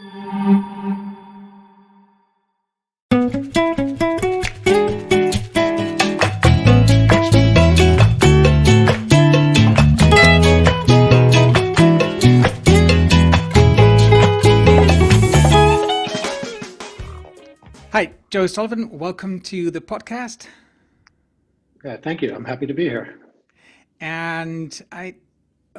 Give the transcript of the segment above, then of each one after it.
Hi, Joe Sullivan. Welcome to the podcast. Thank you. I'm happy to be here. And I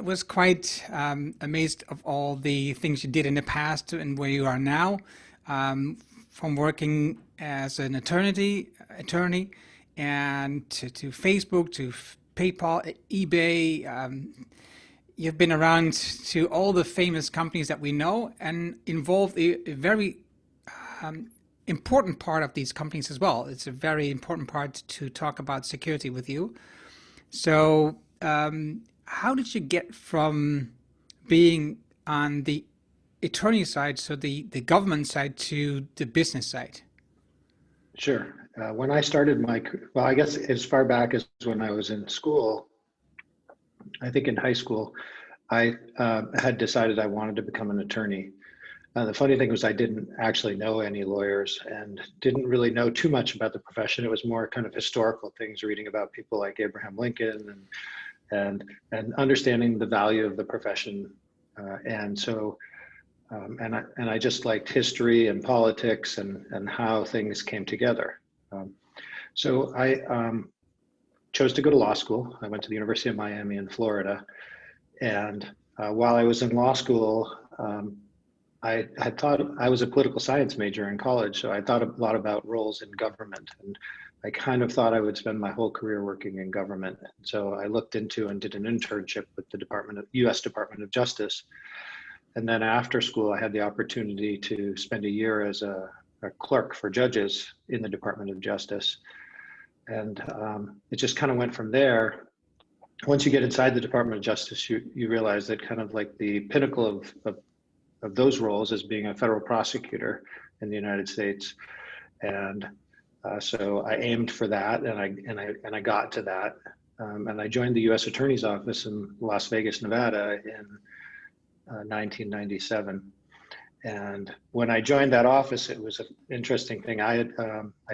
was quite amazed of all the things you did in the past and where you are now, from working as an attorney, and to Facebook, to PayPal, eBay. You've been around to all the famous companies that we know and involved a very important part of these companies as well. It's a very important part to talk about security with you. So, how did you get from being on the attorney side, so the government side, to the business side? Sure. When I started well, I guess as far back as when I was in school, I think in high school, I had decided I wanted to become an attorney. The funny thing was I didn't actually know any lawyers and didn't really know too much about the profession. It was more kind of historical things, reading about people like Abraham Lincoln and understanding the value of the profession. And I just liked history and politics and how things came together. So I chose to go to law school. I went to the University of Miami in Florida. And while I was in law school, I had thought I was a political science major in college, so I thought a lot about roles in government, and I kind of thought I would spend my whole career working in government. So I looked into and did an internship with the U.S. Department of Justice, and then after school, I had the opportunity to spend a year as a clerk for judges in the Department of Justice, and it just kind of went from there. Once you get inside the Department of Justice, you realize that kind of like the pinnacle of those roles as being a federal prosecutor in the United States. And so I aimed for that, and I got to that. And I joined the U.S. Attorney's Office in Las Vegas, Nevada in 1997. And when I joined that office, it was an interesting thing. I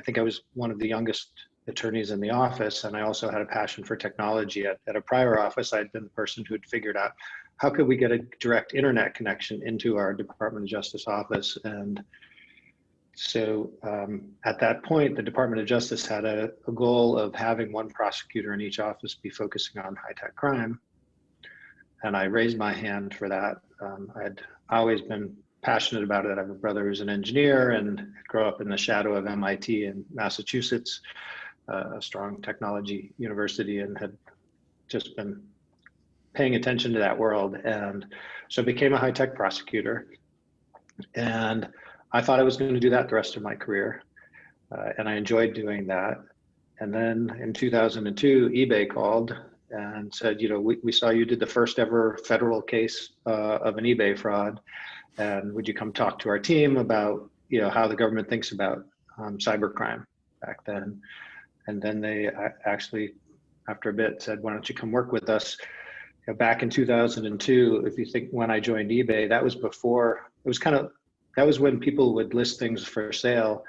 think I was one of the youngest attorneys in the office, and I also had a passion for technology. At a prior office, I'd been the person who had figured out how could we get a direct internet connection into our Department of Justice office. And so at that point, the Department of Justice had a goal of having one prosecutor in each office be focusing on high-tech crime. And I raised my hand for that. I'd always been passionate about it. I have a brother who's an engineer and grew up in the shadow of MIT in Massachusetts, a strong technology university, and had just been paying attention to that world. And so I became a high-tech prosecutor. And I thought I was going to do that the rest of my career. And I enjoyed doing that. And then in 2002, eBay called and said, we saw you did the first ever federal case of an eBay fraud. And would you come talk to our team about, how the government thinks about cybercrime back then? And then they actually, after a bit, said, why don't you come work with us? Back in 2002, if you think when I joined eBay, that was when people would list things for sale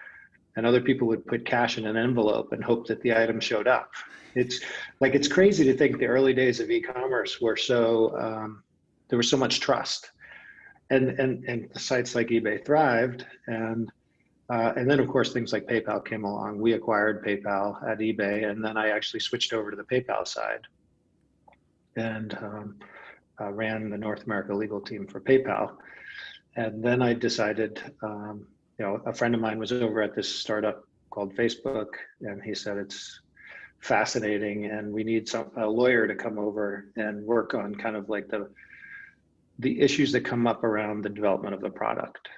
and other people would put cash in an envelope and hope that the item showed up. It's crazy to think the early days of e-commerce were there was so much trust. And sites like eBay thrived. And then of course, things like PayPal came along. We acquired PayPal at eBay, and then I actually switched over to the PayPal side and ran the North America legal team for PayPal. And then I decided, a friend of mine was over at this startup called Facebook, and he said, it's fascinating, and we need a lawyer to come over and work on kind of like the issues that come up around the development of the product.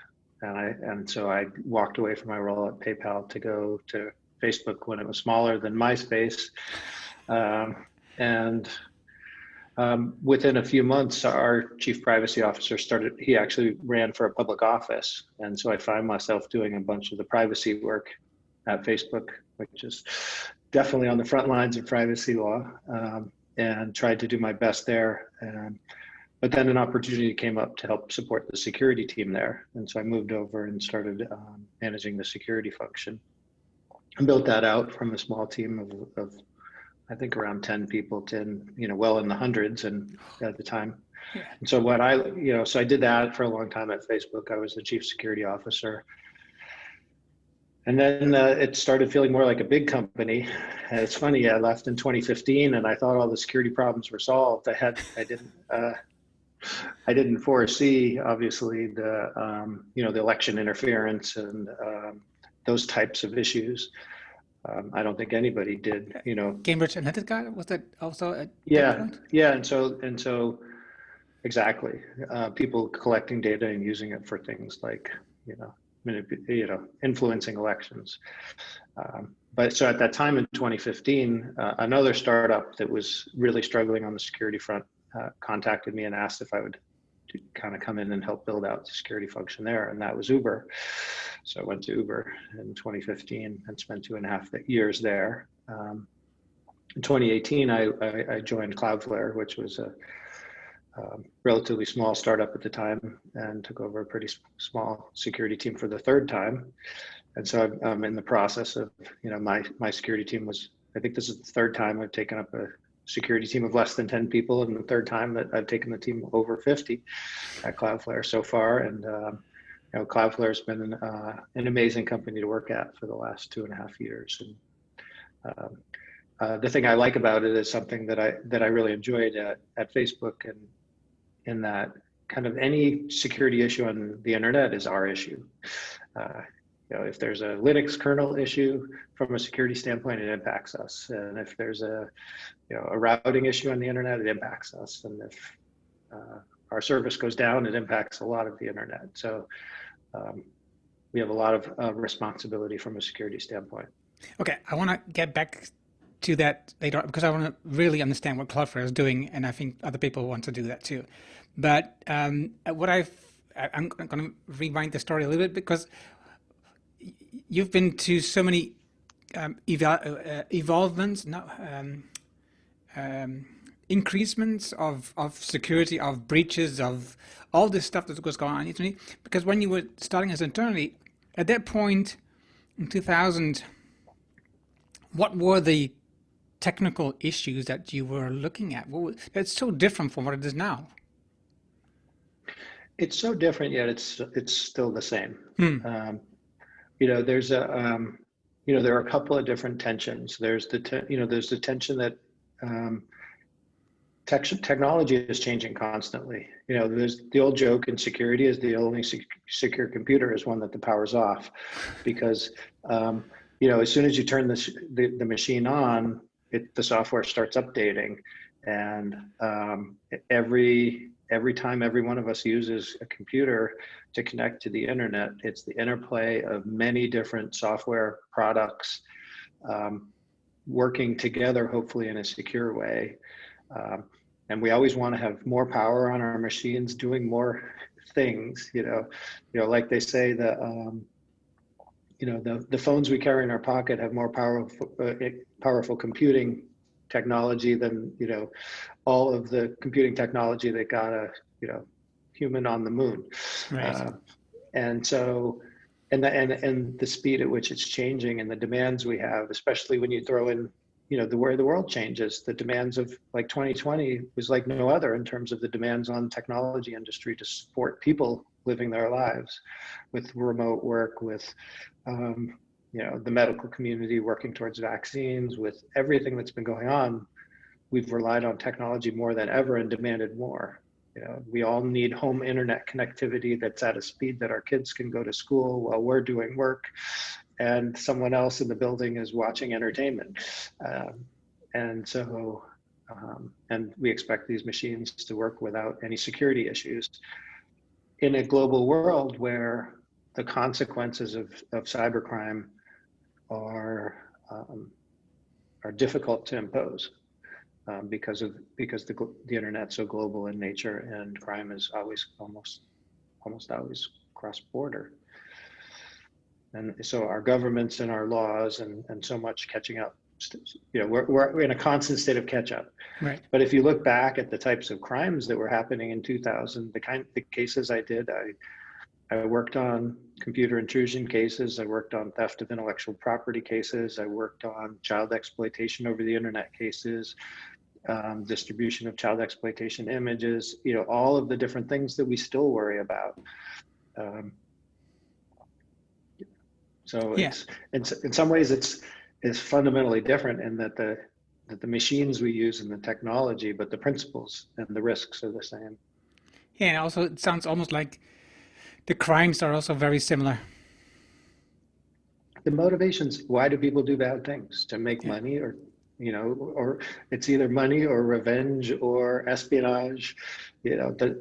And so I walked away from my role at PayPal to go to Facebook when it was smaller than MySpace. Within a few months, our chief privacy officer he actually ran for a public office. And so I find myself doing a bunch of the privacy work at Facebook, which is definitely on the front lines of privacy law, and tried to do my best there. And But then an opportunity came up to help support the security team there. And so I moved over and started managing the security function and built that out from a small team of I think around 10 people, 10, well in the hundreds and at the time. Yeah. And so so I did that for a long time at Facebook. I was the chief security officer. And then it started feeling more like a big company. And it's funny, I left in 2015 and I thought all the security problems were solved. I didn't foresee, obviously, the election interference and those types of issues. I don't think anybody did, Cambridge Analytica, was that also at Yeah, that point? yeah, and so exactly. People collecting data and using it for things like, influencing elections. But so at that time in 2015, another startup that was really struggling on the security front contacted me and asked if I would kind of come in and help build out the security function there, and that was Uber. So I went to Uber in 2015 and spent 2.5 years there. In 2018, I joined Cloudflare, which was a relatively small startup at the time, and took over a pretty small security team for the third time. And so I'm in the process of, my security team was, I think this is the third time I've taken up a security team of less than 10 people, and the third time that I've taken the team over 50 at Cloudflare so far. And Cloudflare has been an amazing company to work at for the last 2.5 years. And the thing I like about it is something that I really enjoyed at Facebook, and in that kind of any security issue on the internet is our issue. If there's a Linux kernel issue from a security standpoint, it impacts us. And if there's a routing issue on the internet, it impacts us. And if our service goes down, it impacts a lot of the internet. So we have a lot of responsibility from a security standpoint. Okay, I want to get back to that later on, because I want to really understand what Cloudflare is doing, and I think other people want to do that too. But I'm going to rewind the story a little bit, because you've been to so many evolvements, increasements of security, of breaches, of all this stuff that was going on internally. Because when you were starting as internally, at that point in 2000, what were the technical issues that you were looking at? It's so different from what it is now. It's so different, yet it's still the same. There's there are a couple of different tensions. There's the tension that technology is changing constantly. There's the old joke in security is the only secure computer is one that the power's off, because as soon as you turn the machine on, the software starts updating, and every time every one of us uses a computer to connect to the internet, it's the interplay of many different software products working together, hopefully in a secure way. And we always want to have more power on our machines, doing more things. Like they say, the phones we carry in our pocket have more powerful computing technology than all of the computing technology that got a human on the moon. Right. And so and the speed at which it's changing, and the demands we have, especially when you throw in the way the world changes, the demands of like 2020 was like no other in terms of the demands on technology industry to support people living their lives with remote work, with the medical community working towards vaccines, with everything that's been going on. We've relied on technology more than ever and demanded more. We all need home internet connectivity that's at a speed that our kids can go to school while we're doing work and someone else in the building is watching entertainment. And we expect these machines to work without any security issues. In a global world where the consequences of cybercrime are difficult to impose, because the internet's so global in nature, and crime is almost always cross-border. And so our governments and our laws and so much catching up we're in a constant state of catch up. Right. But if you look back at the types of crimes that were happening in 2000, the cases I did, I worked on computer intrusion cases. I worked on theft of intellectual property cases. I worked on child exploitation over the internet cases, distribution of child exploitation images, all of the different things that we still worry about. So Yeah. it's in some ways it's fundamentally different in that the machines we use and the technology, but the principles and the risks are the same. Yeah, and also it sounds almost like the crimes are also very similar. The motivations, why do people do bad things? To make Yeah. money, or or it's either money or revenge or espionage. The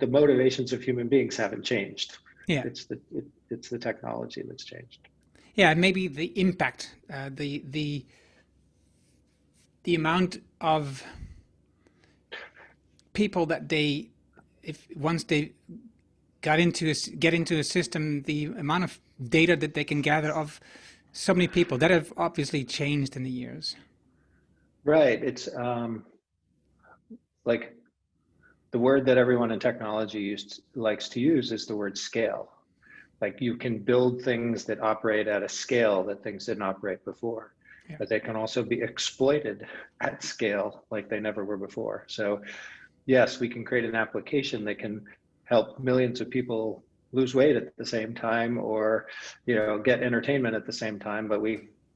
motivations of human beings haven't changed. Yeah. It's the technology that's changed. Yeah, and maybe the impact, the amount of people that they, if once they get into a system, the amount of data that they can gather of so many people that have obviously changed in the years. Right. It's like the word that everyone in technology likes to use is the word scale. Like you can build things that operate at a scale that things didn't operate before, Yeah. but they can also be exploited at scale like they never were before. So yes, we can create an application that can help millions of people lose weight at the same time, or get entertainment at the same time, but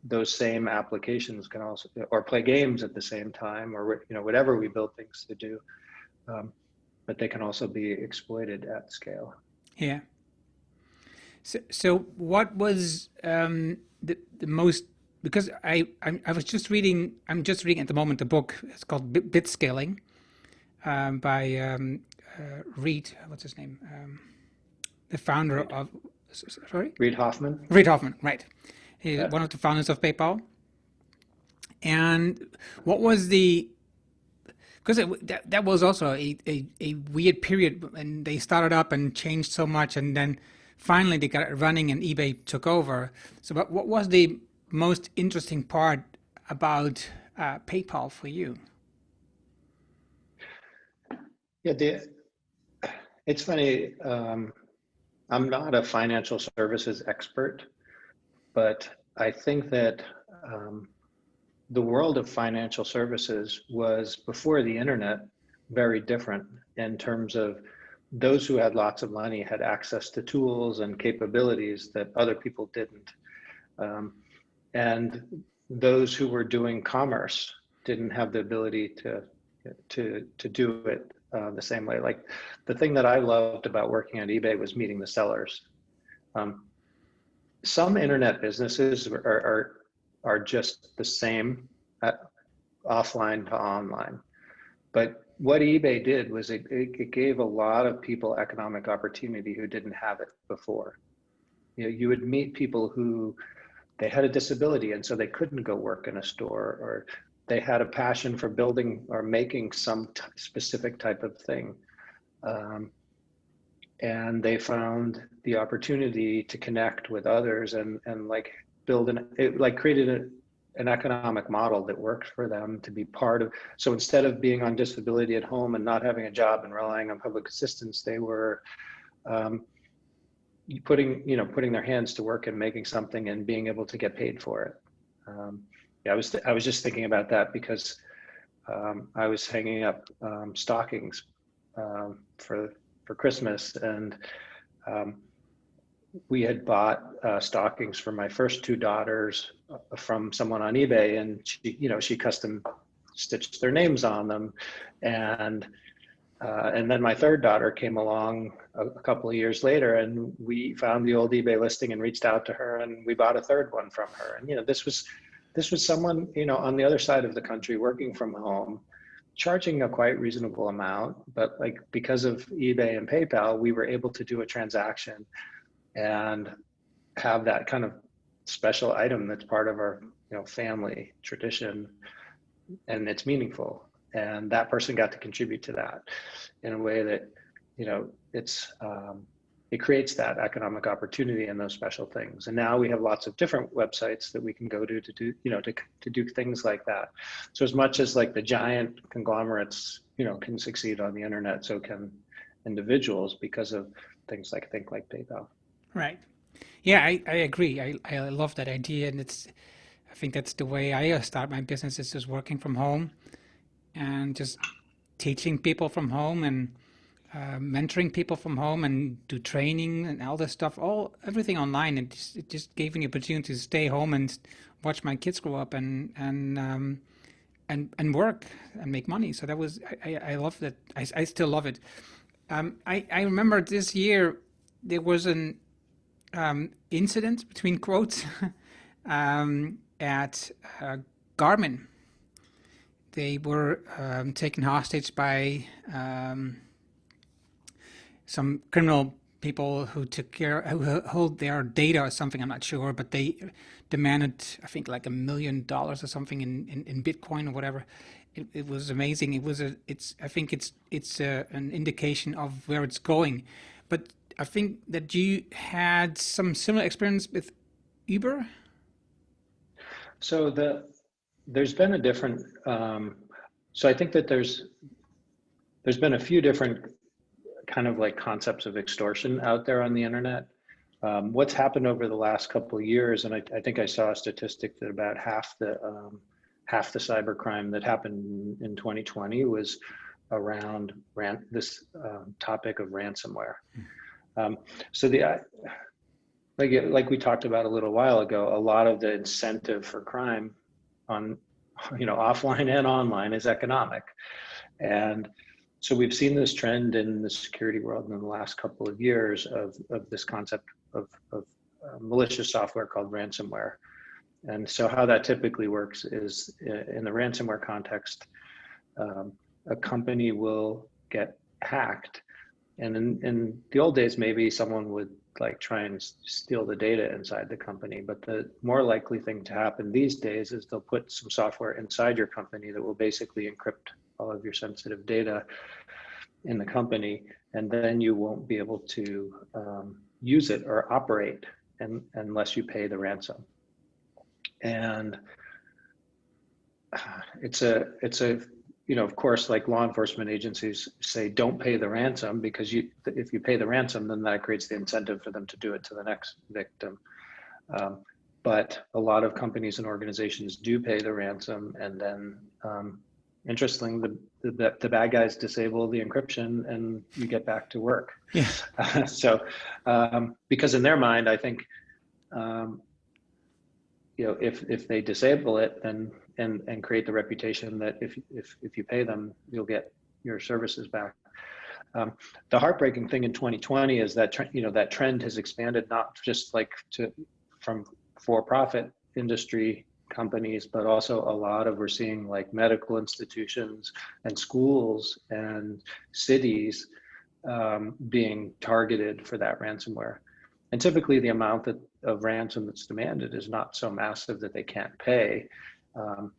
those same applications can also, or play games at the same time, or whatever we build things to do, but they can also be exploited at scale. Yeah. So what was the most, because I was just reading, I'm just reading at the moment the book. It's called Bit Scaling, by Reid. What's his name? The founder of, sorry, Reid Hoffman. Reid Hoffman. Right, he's Yeah. one of the founders of PayPal. And what was the, because that was also a weird period, and they started up and changed so much, and then finally they got it running and eBay took over. So what was the most interesting part about PayPal for you? Yeah, it's funny. I'm not a financial services expert, but I think that the world of financial services was, before the internet, very different in terms of those who had lots of money had access to tools and capabilities that other people didn't. And those who were doing commerce didn't have the ability to do it the same way. Like the thing that I loved about working at eBay was meeting the sellers. Some internet businesses are just the same offline to online. But what eBay did was it gave a lot of people economic opportunity who didn't have it before. You would meet people who they had a disability and so they couldn't go work in a store, or they had a passion for building or making some specific type of thing. And they found the opportunity to connect with others and like created an economic model that worked for them to be part of. So instead of being on disability at home and not having a job and relying on public assistance, they were putting their hands to work and making something and being able to get paid for it. Yeah, I was just thinking about that because I was hanging up stockings for Christmas, and we had bought stockings for my first two daughters from someone on eBay, and she custom stitched their names on them, and then my third daughter came along a couple of years later, and we found the old eBay listing and reached out to her, and we bought a third one from her. And this was someone on the other side of the country working from home, charging a quite reasonable amount, but like because of eBay and PayPal, we were able to do a transaction and have that kind of special item that's part of our family tradition, and it's meaningful. And that person got to contribute to that in a way that it's it creates that economic opportunity in those special things. And now we have lots of different websites that we can go to do, to do things like that. So as much as like the giant conglomerates, can succeed on the internet, so can individuals because of things like PayPal. Right. Yeah, I agree. I love that idea, and I think that's the way I start my business, is just working from home and just teaching people from home, and mentoring people from home, and do training and all this stuff, everything online. It just gave me the opportunity to stay home and watch my kids grow up, and work and make money. So that was, I love that. I still love it. I remember this year there was an incident, between quotes, at Garmin. They were taken hostage by some criminal people who who hold their data or something. I'm not sure, but they demanded, I think, like $1 million or something in Bitcoin or whatever. It was amazing. I think it's an indication of where it's going. But I think that you had some similar experience with Uber. So there's been a different, so I think that there's been a few different kind of like concepts of extortion out there on the internet. What's happened over the last couple of years, and I think I saw a statistic that about half the cybercrime that happened in 2020 was around this topic of ransomware. So like we talked about a little while ago, a lot of the incentive for crime on, offline and online is economic. And so we've seen this trend in the security world in the last couple of years of this concept of malicious software called ransomware. And so how that typically works is, in the ransomware context, a company will get hacked. And in the old days, maybe someone would like try and steal the data inside the company. But the more likely thing to happen these days is they'll put some software inside your company that will basically encrypt all of your sensitive data in the company, and then you won't be able to use it or operate unless you pay the ransom. And it's a of course, like law enforcement agencies say, don't pay the ransom, because if you pay the ransom, then that creates the incentive for them to do it to the next victim. But a lot of companies and organizations do pay the ransom, and then interestingly, the bad guys disable the encryption and you get back to work. Yeah. So because in their mind, I think, if they disable it, then and create the reputation that if you pay them, you'll get your services back. The heartbreaking thing in 2020 is that that trend has expanded, not just like from for-profit industry companies, but also we're seeing like medical institutions and schools and cities being targeted for that ransomware. And typically the amount of ransom that's demanded is not so massive that they can't pay. And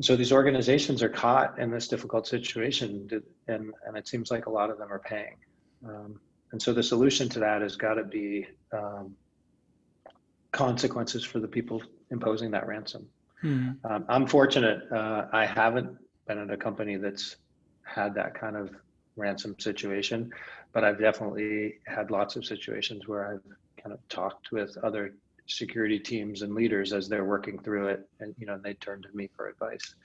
so these organizations are caught in this difficult situation, and it seems like a lot of them are paying. And so the solution to that has got to be consequences for the people imposing that ransom. I'm fortunate. I haven't been at a company that's had that kind of ransom situation, but I've definitely had lots of situations where I've kind of talked with other security teams and leaders as they're working through it, and they turn to me for advice.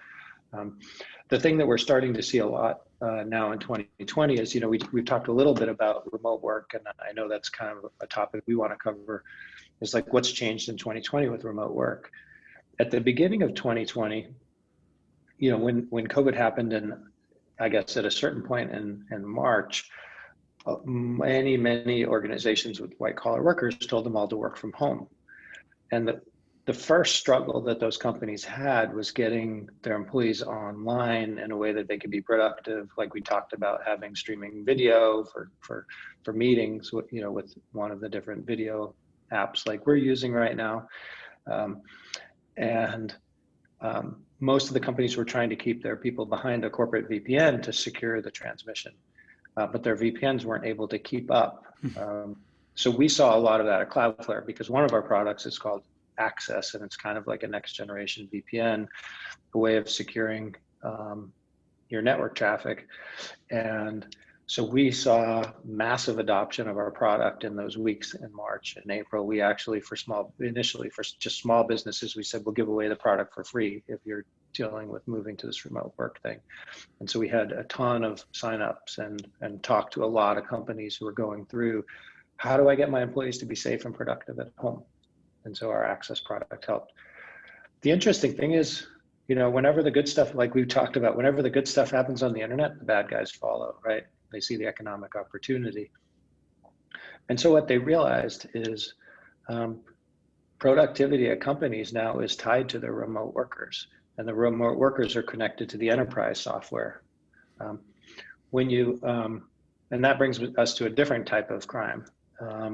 The thing that we're starting to see a lot now in 2020 is, we've talked a little bit about remote work, and I know that's kind of a topic we want to cover, is like what's changed in 2020 with remote work. At the beginning of 2020, when COVID happened, and I guess at a certain point in March, many organizations with white collar workers told them all to work from home. And the first struggle that those companies had was getting their employees online in a way that they could be productive, like we talked about, having streaming video for meetings with one of the different video apps like we're using right now. Most of the companies were trying to keep their people behind a corporate VPN to secure the transmission. but their VPNs weren't able to keep up. So we saw a lot of that at Cloudflare, because one of our products is called Access, and it's kind of like a next generation VPN, a way of securing your network traffic. And so we saw massive adoption of our product in those weeks in March and April. We actually, initially for just small businesses, we said, we'll give away the product for free if you're dealing with moving to this remote work thing. And so we had a ton of signups and talked to a lot of companies who were going through, how do I get my employees to be safe and productive at home? And so our Access product helped. The interesting thing is, whenever the good stuff, like we've talked about, whenever the good stuff happens on the internet, the bad guys follow, right? They see the economic opportunity. And so what they realized is productivity at companies now is tied to their remote workers, and the remote workers are connected to the enterprise software. And that brings us to a different type of crime,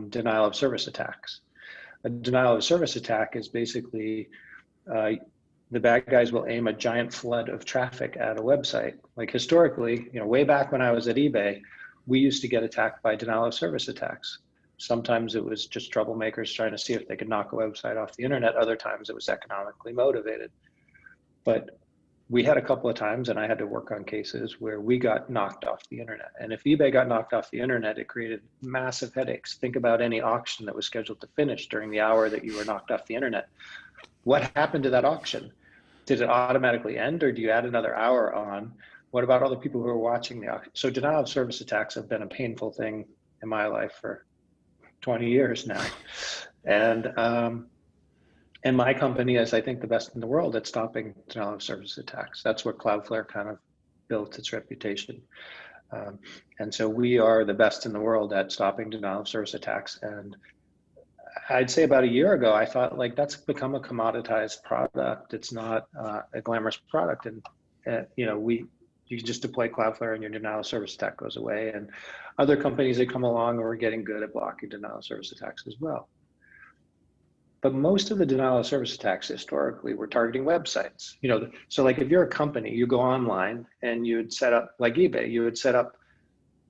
denial of service attacks. A denial of service attack is basically the bad guys will aim a giant flood of traffic at a website. Like historically, way back when I was at eBay, we used to get attacked by denial of service attacks. Sometimes it was just troublemakers trying to see if they could knock a website off the internet. Other times it was economically motivated. But we had a couple of times, and I had to work on cases where we got knocked off the internet. And if eBay got knocked off the internet, it created massive headaches. Think about any auction that was scheduled to finish during the hour that you were knocked off the internet. What happened to that auction? Did it automatically end, or do you add another hour on? What about all the people who are watching the auction? So denial of service attacks have been a painful thing in my life for 20 years now. And my company is, I think, the best in the world at stopping denial of service attacks. That's where Cloudflare kind of built its reputation. And so we are the best in the world at stopping denial of service attacks. And I'd say about a year ago, I thought, like, that's become a commoditized product. It's not a glamorous product. And, you can just deploy Cloudflare and your denial of service attack goes away. And other companies that come along are getting good at blocking denial of service attacks as well. But most of the denial of service attacks historically were targeting websites. So like if you're a company, you go online and you would set up, like eBay, you would set up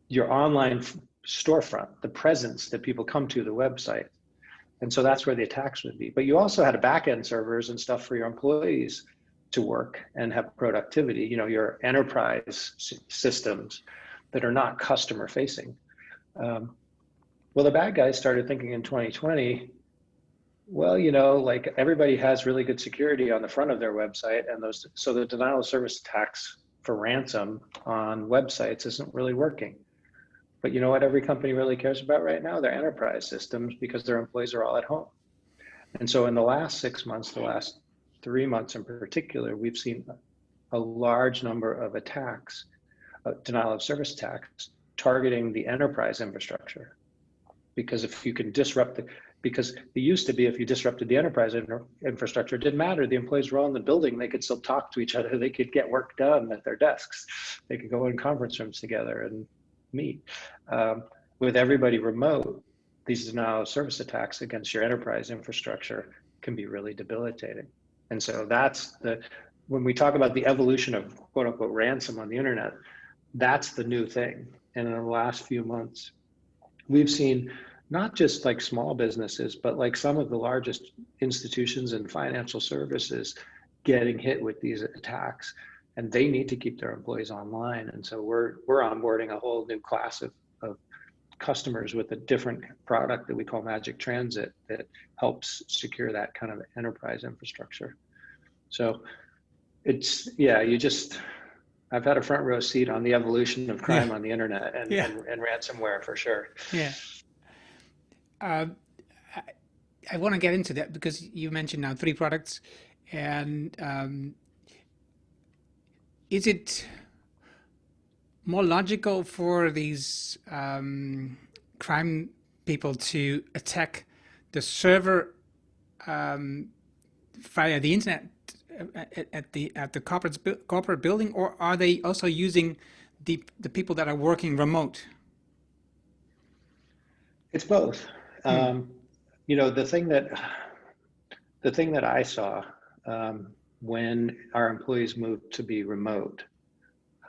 your online storefront, the presence that people come to the website. And so that's where the attacks would be. But you also had back-end servers and stuff for your employees to work and have productivity, your enterprise systems that are not customer facing. Well, the bad guys started thinking in 2020, well, like everybody has really good security on the front of their website, and so the denial of service attacks for ransom on websites isn't really working. But you know what every company really cares about right now? Their enterprise systems, because their employees are all at home. And so in the last 6 months, the last 3 months in particular, we've seen a large number of attacks, denial of service attacks, targeting the enterprise infrastructure. Because if you can disrupt because it used to be if you disrupted the enterprise infrastructure, it didn't matter. The employees were all in the building. They could still talk to each other. They could get work done at their desks. They could go in conference rooms together and meet. With everybody remote, these denial of service attacks against your enterprise infrastructure can be really debilitating. And so when we talk about the evolution of quote unquote ransom on the internet, that's the new thing. And in the last few months, we've seen not just like small businesses, but like some of the largest institutions in financial services getting hit with these attacks, and they need to keep their employees online. And so we're onboarding a whole new class of customers with a different product that we call Magic Transit that helps secure that kind of enterprise infrastructure. So I've had a front row seat on the evolution of crime on the internet and ransomware for sure. Yeah. I want to get into that because you mentioned now 3 products, and is it more logical for these crime people to attack the server via the internet at the corporate building, or are they also using the people that are working remote? It's both. The thing that I saw when our employees moved to be remote,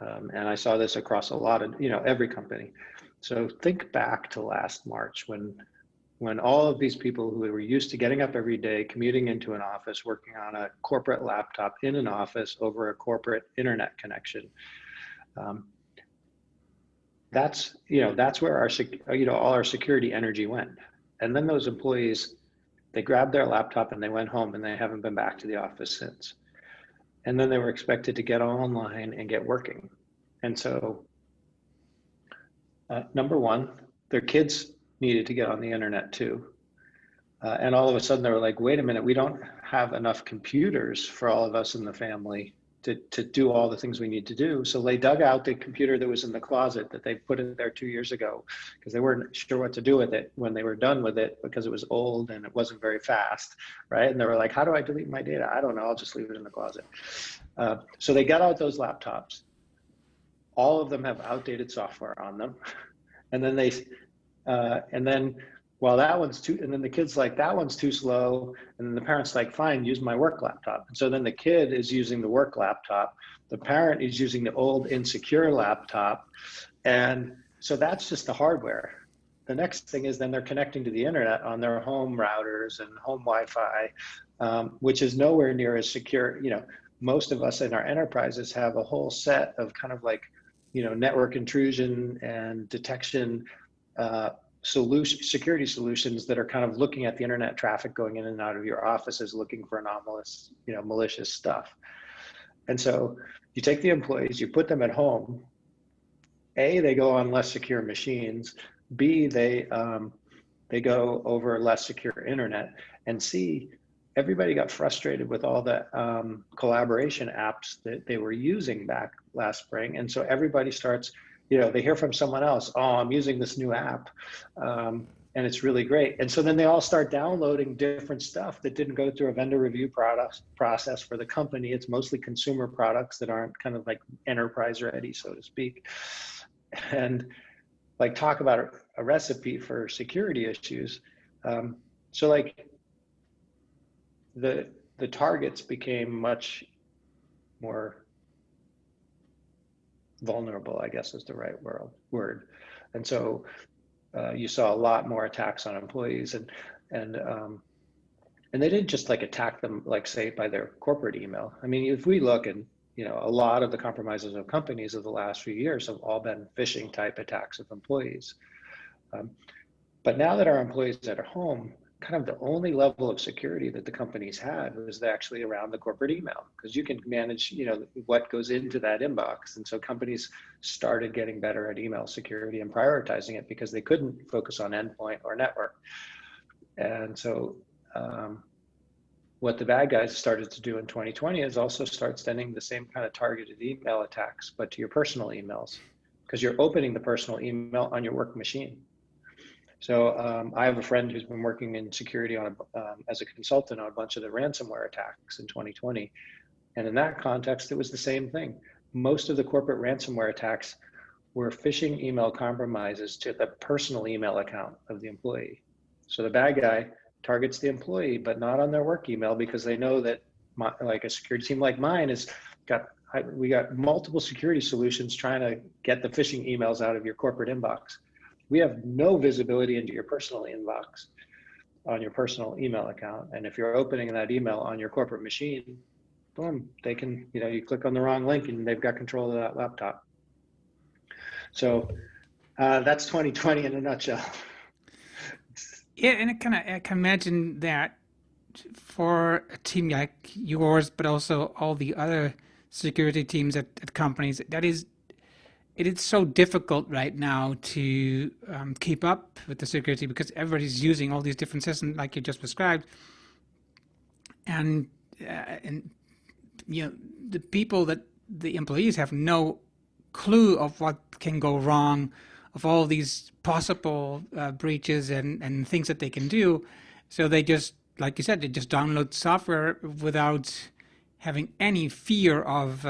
And I saw this across a lot of, every company. So think back to last March when all of these people who were used to getting up every day, commuting into an office, working on a corporate laptop in an office over a corporate internet connection. That's where all our security energy went. And then those employees, they grabbed their laptop and they went home and they haven't been back to the office since. And then they were expected to get online and get working. And so, number one, their kids needed to get on the internet too. And all of a sudden they were like, wait a minute, we don't have enough computers for all of us in the family to do all the things we need to do. So they dug out the computer that was in the closet that they put in there 2 years ago because they weren't sure what to do with it when they were done with it because it was old and it wasn't very fast, right? And they were like, how do I delete my data? I don't know, I'll just leave it in the closet. So they got out those laptops. All of them have outdated software on them. And then well, that one's too, and then the kid's like, that one's too slow. And then the parent's like, fine, use my work laptop. And so then the kid is using the work laptop. The parent is using the old insecure laptop. And so that's just the hardware. The next thing is then they're connecting to the internet on their home routers and home Wi-Fi, which is nowhere near as secure. Most of us in our enterprises have a whole set of kind of like, network intrusion and detection security solutions that are kind of looking at the internet traffic going in and out of your offices, looking for anomalous, malicious stuff. And so you take the employees, you put them at home. A, they go on less secure machines. B, they go over less secure internet. And C, everybody got frustrated with all the collaboration apps that they were using back last spring. And so everybody starts, they hear from someone else, oh, I'm using this new app and it's really great. And so then they all start downloading different stuff that didn't go through a vendor review process for the company. It's mostly consumer products that aren't kind of like enterprise ready, so to speak. And like talk about a recipe for security issues. So like the targets became much more vulnerable, I guess is the right word. And so you saw a lot more attacks on employees and they didn't just like attack them, like say by their corporate email. I mean, if we look and, a lot of the compromises of companies of the last few years have all been phishing type attacks of employees. But now that our employees are at home, kind of the only level of security that the companies had was actually around the corporate email, because you can manage, what goes into that inbox. And so companies started getting better at email security and prioritizing it because they couldn't focus on endpoint or network. And so what the bad guys started to do in 2020 is also start sending the same kind of targeted email attacks, but to your personal emails, because you're opening the personal email on your work machine. So I have a friend who's been working in security as a consultant on a bunch of the ransomware attacks in 2020. And in that context, it was the same thing. Most of the corporate ransomware attacks were phishing email compromises to the personal email account of the employee. So the bad guy targets the employee, but not on their work email, because they know that like a security team like mine we got multiple security solutions trying to get the phishing emails out of your corporate inbox. We have no visibility into your personal inbox on your personal email account. And if you're opening that email on your corporate machine, boom, they can, you click on the wrong link and they've got control of that laptop. So that's 2020 in a nutshell. Yeah, and I can imagine that for a team like yours, but also all the other security teams at companies, it is so difficult right now to keep up with the security because everybody's using all these different systems like you just described, and the people that the employees have no clue of what can go wrong, of all these possible breaches and things that they can do. So they just, like you said, they just download software without having any fear of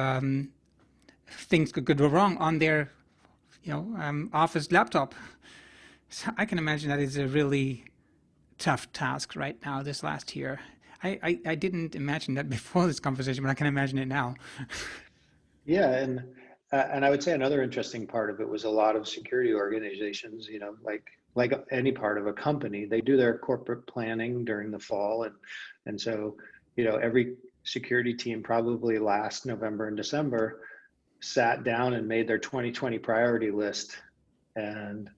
things could go wrong on their, office laptop. So I can imagine that is a really tough task right now this last year. I didn't imagine that before this conversation, but I can imagine it now. Yeah, and And I would say another interesting part of it was a lot of security organizations, like any part of a company, they do their corporate planning during the fall. And so, every security team probably last November and December sat down and made their 2020 priority list. And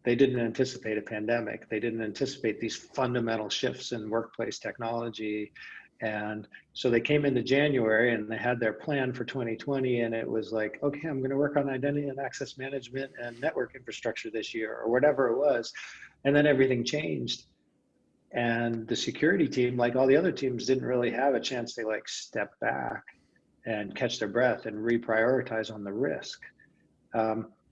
they didn't anticipate a pandemic. They didn't anticipate these fundamental shifts in workplace technology. And so they came into January and they had their plan for 2020. And it was like, okay, I'm going to work on identity and access management and network infrastructure this year, or whatever it was. And then everything changed. And the security team, like all the other teams, didn't really have a chance to like step back and catch their breath and reprioritize on the risk.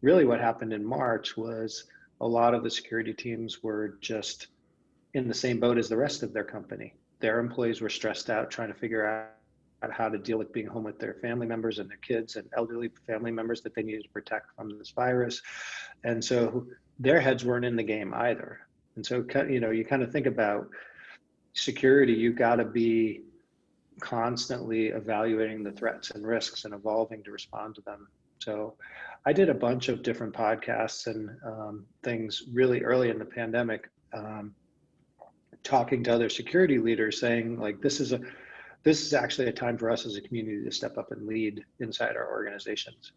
Really what happened in March was a lot of the security teams were just in the same boat as the rest of their company. Their employees were stressed out trying to figure out how to deal with being home with their family members and their kids and elderly family members that they needed to protect from this virus. And so their heads weren't in the game either. And so, you kind of think about security, you got to be constantly evaluating the threats and risks and evolving to respond to them. So I did a bunch of different podcasts and things really early in the pandemic, talking to other security leaders saying like, this is actually a time for us as a community to step up and lead inside our organizations.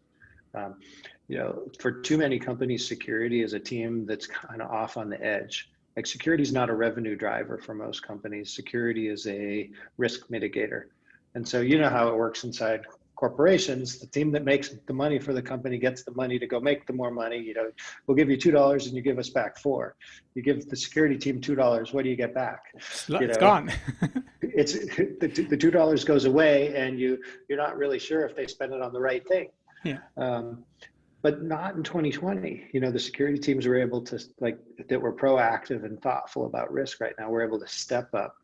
For too many companies, security is a team that's kind of off on the edge. Like security is not a revenue driver for most companies. Security is a risk mitigator. And so you know how it works inside corporations. The team that makes the money for the company gets the money to go make the more money. We'll give you $2 and you give us back $4. You give the security team $2, what do you get back? It's gone. It's the $2 goes away, and you're not really sure if they spend it on the right thing. Yeah. But not in 2020. The security teams were able to, that were proactive and thoughtful about risk right now, we're able to step up.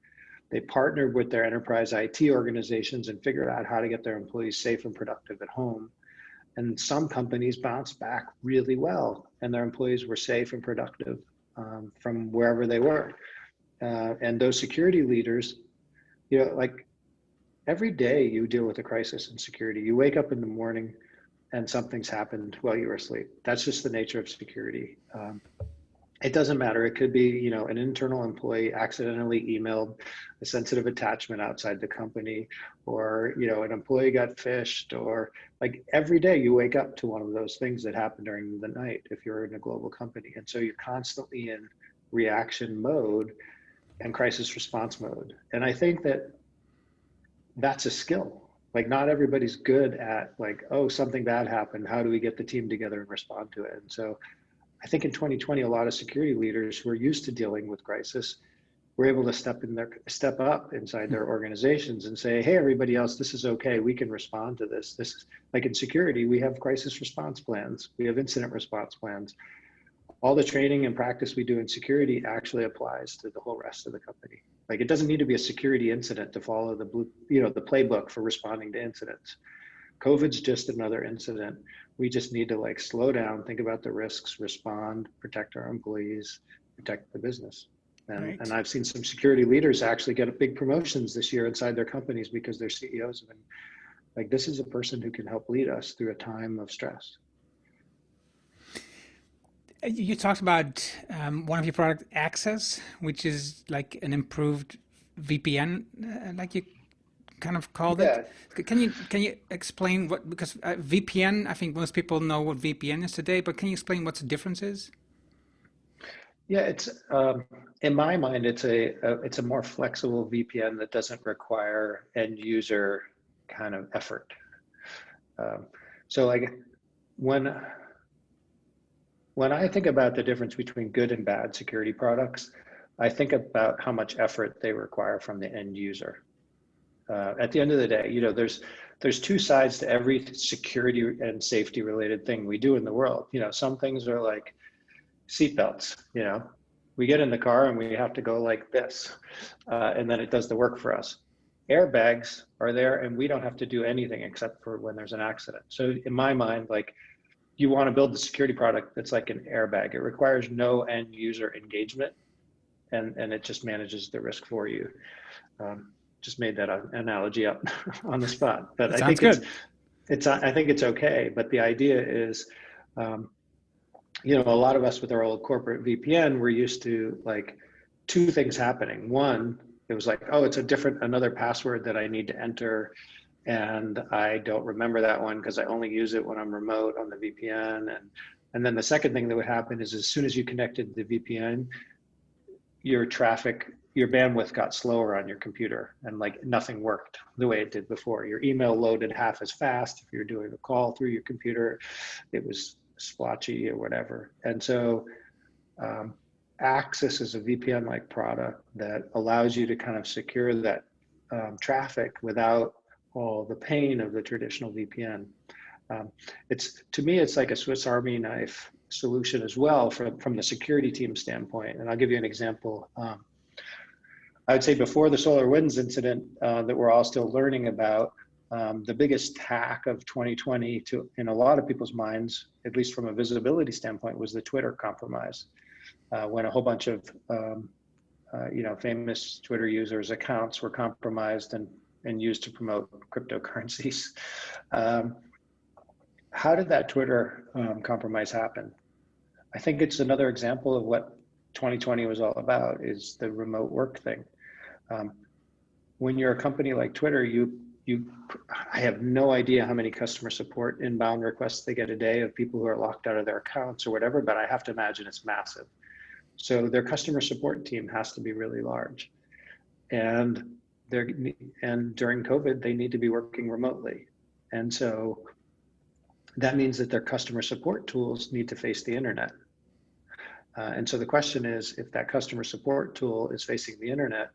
They partnered with their enterprise IT organizations and figured out how to get their employees safe and productive at home. And some companies bounced back really well, and their employees were safe and productive from wherever they were. And those security leaders, every day you deal with a crisis in security. You wake up in the morning and something's happened while you were asleep. That's just the nature of security. It doesn't matter. It could be, an internal employee accidentally emailed a sensitive attachment outside the company, or, an employee got phished, or like every day you wake up to one of those things that happen during the night if you're in a global company. And so you're constantly in reaction mode and crisis response mode. And I think that that's a skill. Like not everybody's good at something bad happened. How do we get the team together and respond to it? And so I think in 2020, a lot of security leaders who are used to dealing with crisis were able to step up inside their organizations and say, hey, everybody else, this is okay. We can respond to this. This is like in security, we have crisis response plans. We have incident response plans. All the training and practice we do in security actually applies to the whole rest of the company. Like it doesn't need to be a security incident to follow the playbook for responding to incidents. COVID's just another incident. We just need to slow down, think about the risks, respond, protect our employees, protect the business. And I've seen some security leaders actually get big promotions this year inside their companies because their CEOs have been like, this is a person who can help lead us through a time of stress. You talked about one of your product, Access, which is like an improved VPN, like you kind of called it. Can you explain what? Because VPN, I think most people know what VPN is today, but can you explain what the difference is? Yeah, it's in my mind, it's a more flexible VPN that doesn't require end user kind of effort. So when I think about the difference between good and bad security products, I think about how much effort they require from the end user. At the end of the day, there's two sides to every security and safety related thing we do in the world. Some things are like seatbelts. We get in the car and we have to go like this, and then it does the work for us. Airbags are there and we don't have to do anything except for when there's an accident. So in my mind, you want to build the security product that's like an airbag. It requires no end user engagement, and it just manages the risk for you. Just made that analogy up on the spot, but I think good. I think it's okay, but the idea is, um, a lot of us with our old corporate VPN, we're used to like two things happening. One, it was like, oh, it's another password that I need to enter, and I don't remember that one because I only use it when I'm remote on the VPN. And then the second thing that would happen is as soon as you connected the VPN, your bandwidth got slower on your computer, and like nothing worked the way it did before. Your email loaded half as fast. If you're doing a call through your computer, it was splotchy or whatever. And so Access is a VPN-like product that allows you to kind of secure that traffic without all the pain of the traditional VPN. To me, it's like a Swiss Army knife solution as well from the security team standpoint. And I'll give you an example. I would say before the SolarWinds incident that we're all still learning about, the biggest hack of 2020 in a lot of people's minds, at least from a visibility standpoint, was the Twitter compromise. When a whole bunch of famous Twitter users' accounts were compromised and used to promote cryptocurrencies. How did that Twitter compromise happen? I think it's another example of what 2020 was all about, is the remote work thing. When you're a company like Twitter, I have no idea how many customer support inbound requests they get a day of people who are locked out of their accounts or whatever, but I have to imagine it's massive. So their customer support team has to be really large. And during COVID, they need to be working remotely. And so that means that their customer support tools need to face the internet. And so the question is, if that customer support tool is facing the internet,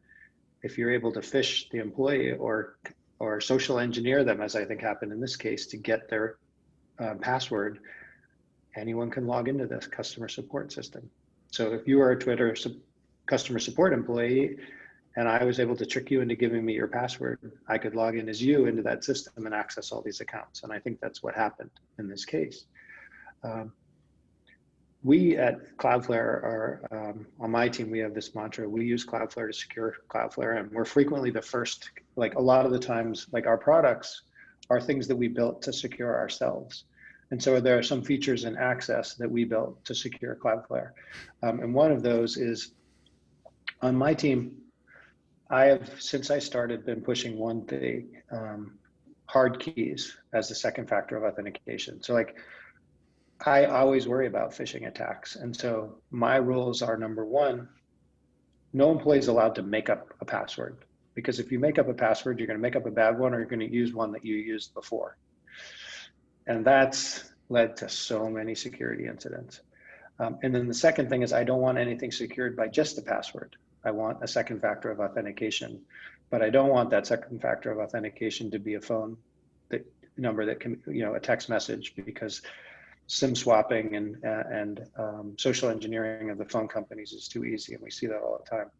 if you're able to phish the employee or social engineer them, as I think happened in this case, to get their password, anyone can log into this customer support system. So if you are a Twitter customer support employee and I was able to trick you into giving me your password, I could log in as you into that system and access all these accounts. And I think that's what happened in this case. We at Cloudflare are, on my team, we have this mantra: we use Cloudflare to secure Cloudflare. And we're frequently the first, like a lot of the times, like our products are things that we built to secure ourselves. And so there are some features in Access that we built to secure Cloudflare. And one of those is, on my team, I have, since I started, been pushing one thing, hard keys as the second factor of authentication. So like, I always worry about phishing attacks. And so my rules are, number one, no employee is allowed to make up a password. Because if you make up a password, you're going to make up a bad one, or you're going to use one that you used before. And that's led to so many security incidents. And then the second thing is, I don't want anything secured by just a password. I want a second factor of authentication, but I don't want that second factor of authentication to be a phone number that can, a text message, because SIM swapping and social engineering of the phone companies is too easy, and we see that all the time.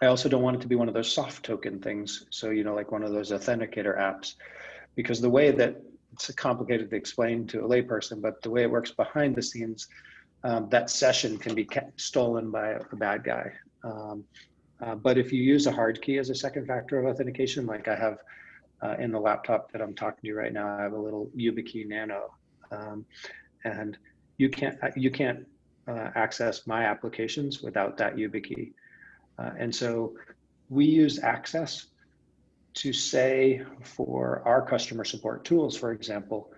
I also don't want it to be one of those soft token things. So, like one of those authenticator apps, because the way that it's complicated to explain to a layperson, but the way it works behind the scenes, that session can be stolen by a bad guy. But if you use a hard key as a second factor of authentication, like I have in the laptop that I'm talking to you right now, I have a little YubiKey Nano, and you can't access my applications without that YubiKey. And so we use Access to say, for our customer support tools, for example,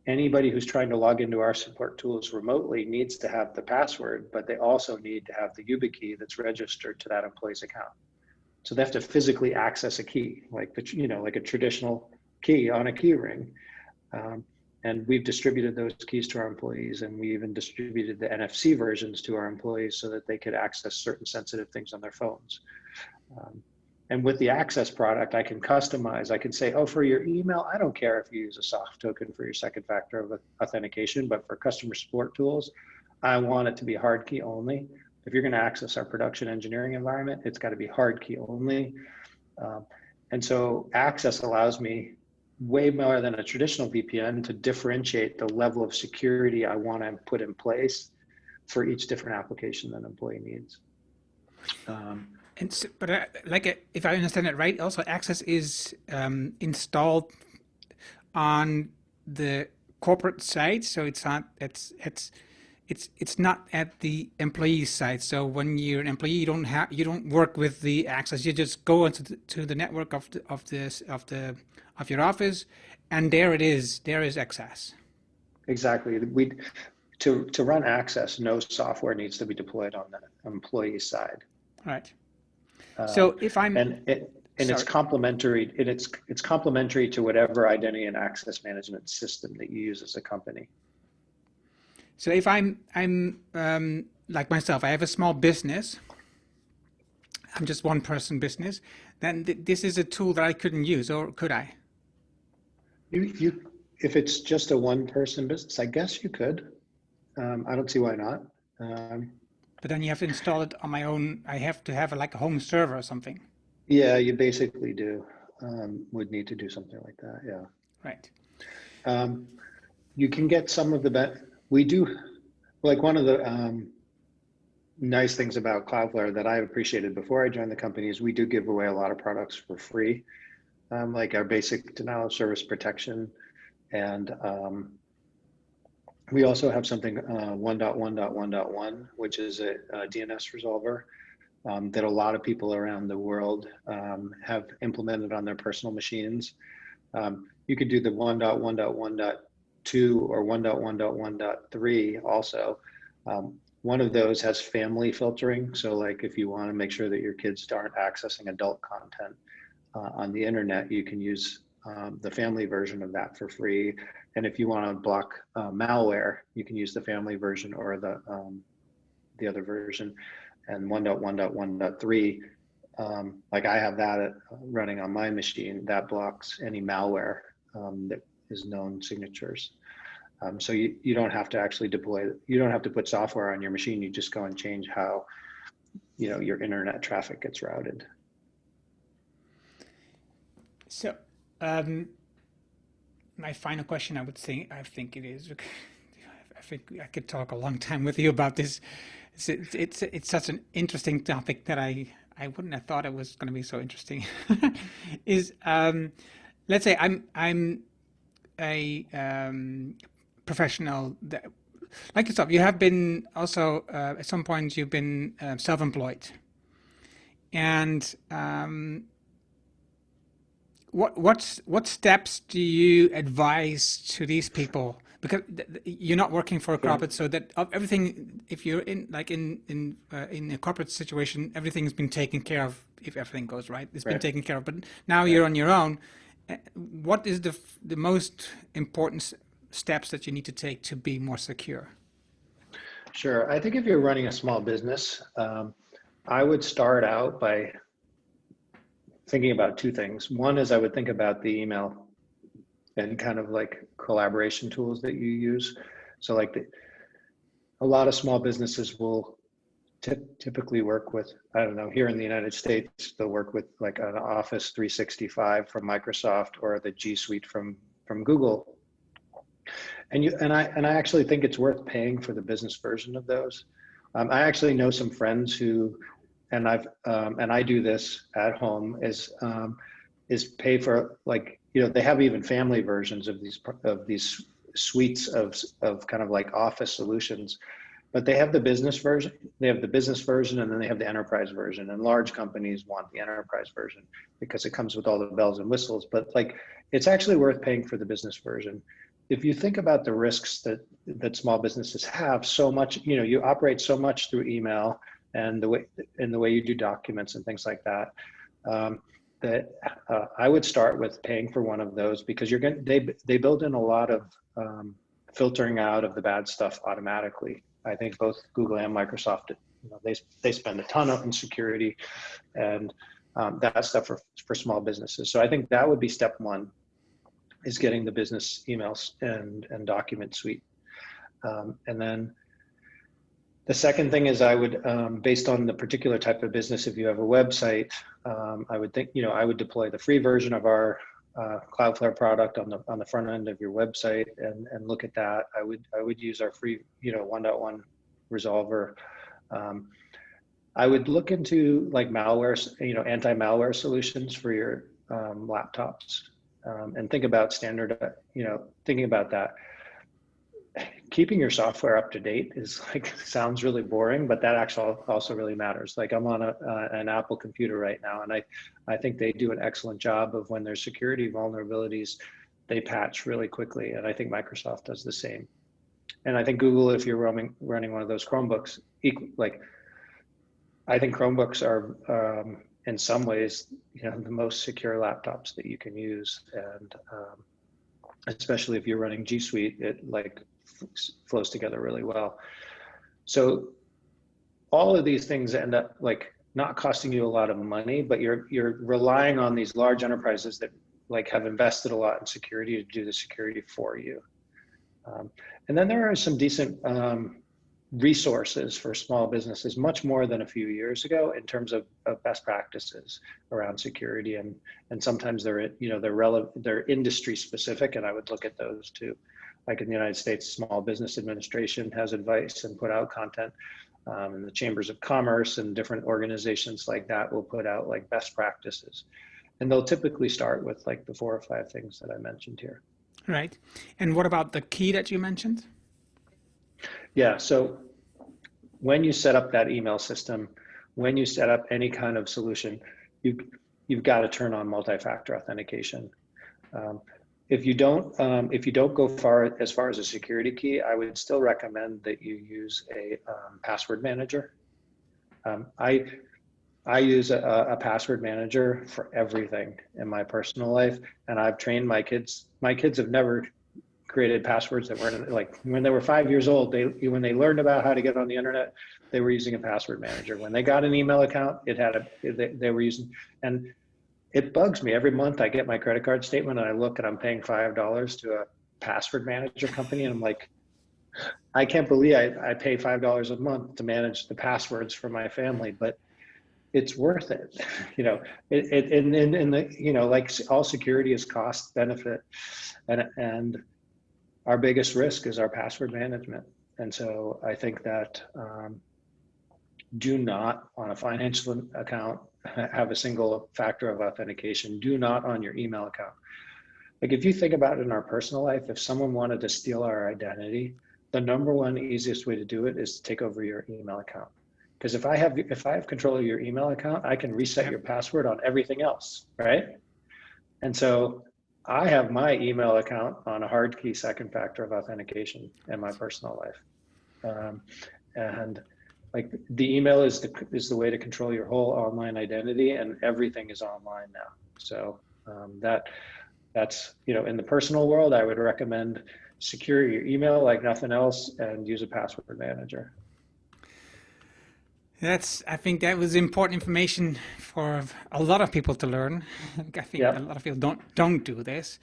anybody who's trying to log into our support tools remotely needs to have the password, but they also need to have the YubiKey that's registered to that employee's account. So they have to physically access a key, like like a traditional key on a key ring. And we've distributed those keys to our employees, and we even distributed the NFC versions to our employees so that they could access certain sensitive things on their phones. And with the Access product, I can customize. I can say, oh, for your email, I don't care if you use a soft token for your second factor of authentication, but for customer support tools, I want it to be hard key only. If you're going to access our production engineering environment, it's got to be hard key only. And so Access allows me, way more than a traditional VPN, to differentiate the level of security I want to put in place for each different application that an employee needs. And so, but if I understand it right, also Access is installed on the corporate side, so it's not at the employee side. So when you're an employee, you don't work with the access. You just go into to the network of your office, and there it is. There is access. Exactly. To run access, no software needs to be deployed on the employee side. Right. Uh, So if I'm and it's sorry. complementary. It's complementary to whatever identity and access management system that you use as a company. So if I'm like myself, I have a small business. I'm just one person business. Then this is a tool that I couldn't use, or could I? You if it's just a one person business, I guess you could. I don't see why not. Um, But then you have to install it on my own. I have to have like a home server or something. yeah, you basically do. Would need to do something like that. Yeah. Right. Um, you can get some of the we do like one of the nice things about Cloudflare that I appreciated before I joined the company is we do give away a lot of products for free, like our basic denial of service protection. And we also have something 1.1.1.1, which is a DNS resolver that a lot of people around the world have implemented on their personal machines. You could do the 1.1.1.2 or 1.1.1.3 also. One of those has family filtering. So like if you want to make sure that your kids aren't accessing adult content on the internet, you can use the family version of that for free. And if you want to block malware, you can use the family version or the other version. And 1.1.1.3, like I have that running on my machine that blocks any malware that is known signatures. So you don't have to actually deploy, you don't have to put software on your machine. You just go and change how, your internet traffic gets routed. So my final question, I think it is. I think I could talk a long time with you about this. It's such an interesting topic that I wouldn't have thought it was going to be so interesting. Is let's say I'm a professional that, like yourself. You have been also at some point you've been self-employed, and what steps do you advise to these people? Because you're not working for a Sure. corporate, so that of everything, if you're in like in a corporate situation, everything's been taken care of. If everything goes right, it's been Right. taken care of. But now you're Right. on your own. What is the most important steps that you need to take to be more secure? Sure. I think if you're running a small business, I would start out by thinking about two things. One is I would think about the email and kind of like collaboration tools that you use. So like a lot of small businesses will typically work with, I don't know, here in the United States, they'll work with like an Office 365 from Microsoft or the G Suite from Google. And I actually think it's worth paying for the business version of those. I actually know some friends who, and I do this at home, is pay for, like, they have even family versions of these suites of kind of like Office solutions, but they have the business version. They have the business version, and then they have the enterprise version. And large companies want the enterprise version because it comes with all the bells and whistles. But like, it's actually worth paying for the business version. If you think about the risks that small businesses have, so much, you operate so much through email and the way you do documents and things like that. That I would start with paying for one of those, because they build in a lot of filtering out of the bad stuff automatically. I think both Google and Microsoft, they spend a ton on security and that stuff for small businesses. So I think that would be step one, is getting the business emails and document suite. And then the second thing is I would, based on the particular type of business, if you have a website, I would think, I would deploy the free version of our Cloudflare product on the front end of your website and look at that. I would use our free, 1.1 resolver. I would look into like malware, anti-malware solutions for your laptops. and think about thinking about that. Keeping your software up to date is like, sounds really boring, but that actually also really matters. Like I'm on an Apple computer right now, and I think they do an excellent job of when there's security vulnerabilities, they patch really quickly. And I think Microsoft does the same. And I think Google, if you're running one of those Chromebooks, like I think Chromebooks are in some ways, the most secure laptops that you can use. And especially if you're running G Suite, it like flows together really well. So all of these things end up like not costing you a lot of money, but you're relying on these large enterprises that like have invested a lot in security to do the security for you. And then there are some decent resources for small businesses, much more than a few years ago in terms of best practices around security, and sometimes they're industry specific, and I would look at those too. Like in the United States, Small Business Administration has advice and put out content, and the chambers of commerce and different organizations like that will put out like best practices, and they'll typically start with like the 4 or 5 things that I mentioned here. Right. And what about the key that you mentioned? Yeah, so when you set up that email system, when you set up any kind of solution, you've got to turn on multi-factor authentication. If you don't go as far as a security key, I would still recommend that you use a password manager. I use a password manager for everything in my personal life, and I've trained my kids. My kids have never created passwords that weren't like when they were 5 years old. When they learned about how to get on the internet, they were using a password manager. When they got an email account, they were using, and it bugs me every month. I get my credit card statement and I look and I'm paying $5 to a password manager company, and I'm like, I can't believe I pay $5 a month to manage the passwords for my family, but it's worth it. Like all security is cost benefit, and our biggest risk is our password management. And so I think that do not on a financial account have a single factor of authentication. Do not on your email account. Like if you think about it in our personal life, if someone wanted to steal our identity, the number one easiest way to do it is to take over your email account. Because if I have control of your email account, I can reset your password on everything else, right? And so I have my email account on a hard key second factor of authentication in my personal life. And like the email is the way to control your whole online identity, and everything is online now. So that's, in the personal world, I would recommend secure your email like nothing else and use a password manager. I think that was important information for a lot of people to learn. I think a lot of people don't do this.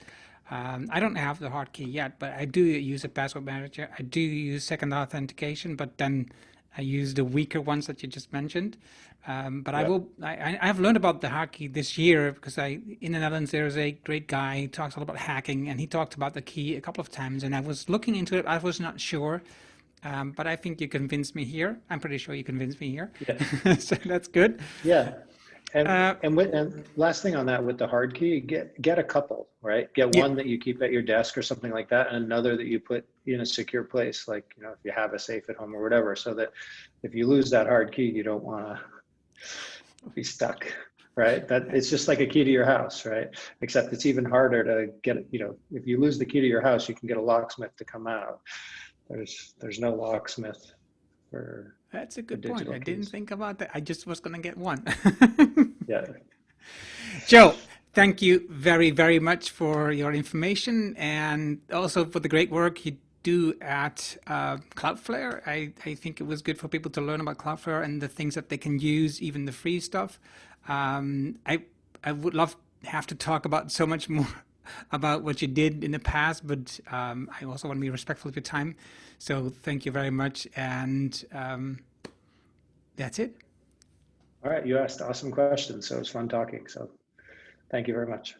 I don't have the hard key yet, but I do use a password manager. I do use second authentication, but then I use the weaker ones that you just mentioned. But I've learned about the hard key this year because in the Netherlands there's a great guy who talks all about hacking, and he talked about the key a couple of times, and I was looking into it. I was not sure. But I think you convinced me here. I'm pretty sure you convinced me here. Yeah. So that's good. Yeah. And last thing on that with the hard key, get a couple, right? Get one that you keep at your desk or something like that, and another that you put in a secure place, like if you have a safe at home or whatever, so that if you lose that hard key, you don't want to be stuck, right? That it's just like a key to your house, right? Except it's even harder to get it. If you lose the key to your house, you can get a locksmith to come out. There's no locksmith for. That's a good point. I didn't think about that. I just was going to get one. Yeah. Joe, thank you very, very much for your information and also for the great work you do at Cloudflare. I think it was good for people to learn about Cloudflare and the things that they can use, even the free stuff. I would have to talk about so much more about what you did in the past, but I also want to be respectful of your time. So thank you very much. And that's it. All right. You asked awesome questions. So it was fun talking. So thank you very much.